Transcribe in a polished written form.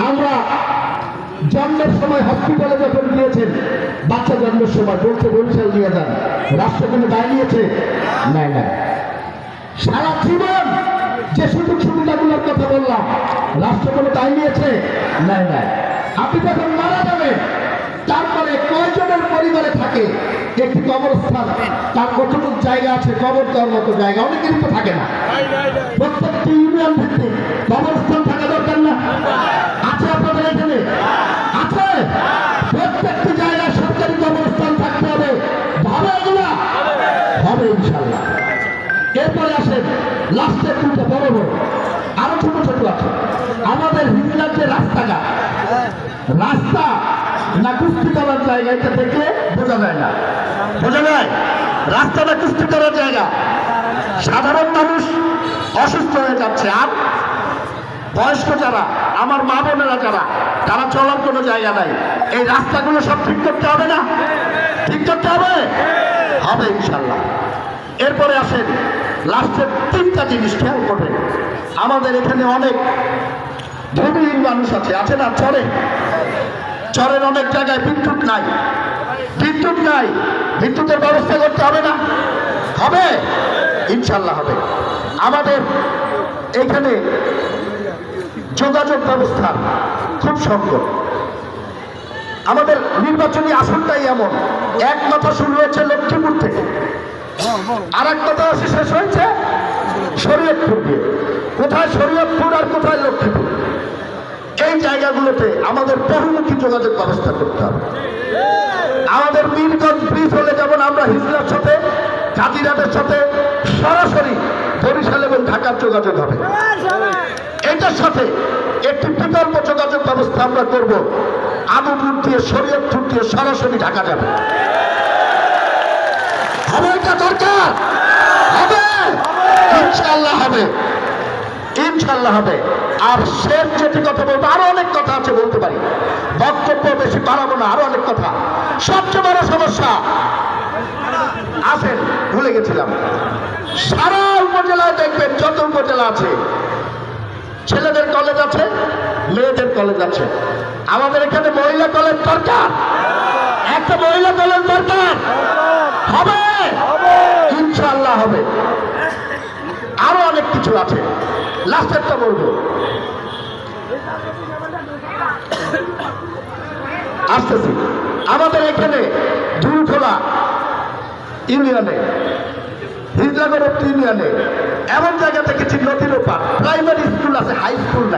আমরা জন্মের সময় হসপিটালে যখন গিয়েছেন, বাচ্চা জন্মের সময় বলছে বরিশাল নিয়ে যান, রাষ্ট্র কোনো দায় নিয়েছে? নাই নাই। সারা জীবন যে সুযোগ সুবিধাগুলোর কথা বললাম, রাষ্ট্র কোনো দায় নিয়েছে? নাই নাই। আপনি যখন মারা যাবেন, তারপরে কয়জনের পরিবারে থাকে একটি কবরস্থান, তার কতটুকু জায়গা আছে কবর দেওয়ার মতো জায়গা? অনেকেরই তো থাকে না। প্রত্যেকটি ইউনিয়ন ভিত্তিক কবরস্থান থাকা দরকার না? আছে আপনাদের এখানে? আছে। প্রত্যেকটি জায়গায় সরকারি কবরস্থান থাকতে হবে। ভাবে এগুলা? হবে ইনশাল্লাহ। এরপরে আসেন লাস্টের দুটো বড় বড়, আরো ছোট ছোট আছে। আমাদের হিজলার যে রাস্তাঘাট, রাস্তা না কুস্তি করার জায়গা, এটা দেখলে বোঝা যায় না। বোঝা যায় রাস্তাটা কুস্তি করার জায়গা। সাধারণ মানুষ অসুস্থ হয়ে যাচ্ছে, আর বয়স্ক যারা, আমার মা বোনেরা যারা, তারা চলার কোনো জায়গা নাই। এই রাস্তাগুলো সব ঠিক করতে হবে না? ঠিক করতে হবে? হবে ইনশাল্লাহ। এরপরে আসেন লাস্টের তিনটা জিনিস খেয়াল করবেন। আমাদের এখানে অনেক ভূমিহীন মানুষ আছে না? চরের অনেক জায়গায় বিদ্যুৎ নাই। বিদ্যুৎ নাই, বিদ্যুতের ব্যবস্থা করতে হবে না? হবে ইনশাল্লাহ হবে। আমাদের এখানে যোগাযোগ ব্যবস্থা খুব সংকট। আমাদের নির্বাচনী আসনটাই এমন, এক কথা শুরু হয়েছে লক্ষ্মীপুর থেকে, আর এক কথা শেষ হয়েছে শরীয়তপুর দিয়ে। কোথায় শরীয়তপুর আর কোথায় লক্ষ্মীপুর? এই জায়গাগুলোতে আমাদের বহুমুখী যোগাযোগ ব্যবস্থা করতে হবে। আমাদের মিরগঞ্জ ব্রিজ হলে যেমন আমরা হিজলার সাথে, কাজিরাটের সাথে সরাসরি বরিশাল এবং ঢাকার যোগাযোগ হবে, এটার সাথে একটি বিকল্প যোগাযোগ ব্যবস্থা আমরা করব। আবুপুর দিয়ে, শরীয়তপুর দিয়ে সরাসরি ঢাকা যাবে। হবে এটা দরকার? হবে ইনশাল্লাহ হবে, ইনশাল্লাহ হবে। আর শেষ যেটি কথা বলবো, আরো অনেক কথা আছে বলতে পারি, বক্তব্য বেশি বাড়াবো না, আরো অনেক কথা। সবচেয়ে বড় সমস্যা আছেন, ভুলে গেছিলাম, সারা উপজেলায় দেখবেন যত উপজেলা আছে, ছেলেদের কলেজ আছে, মেয়েদের কলেজ আছে। আমাদের এখানে মহিলা কলেজ দরকার, একটা মহিলা কলেজ দরকার। হবে ইনশাল্লাহ হবে। আরো অনেক কিছু আছে, লাস্টেরটা বলবো। আসতেছি। আমাদের এখানে দুলখোলা ইউনিয়নে, হিজলাগড় ইউনিয়নে এমন জায়গা দেখেছি নদীর ওপার প্রাইমারি স্কুল আছে, হাই স্কুল নাই।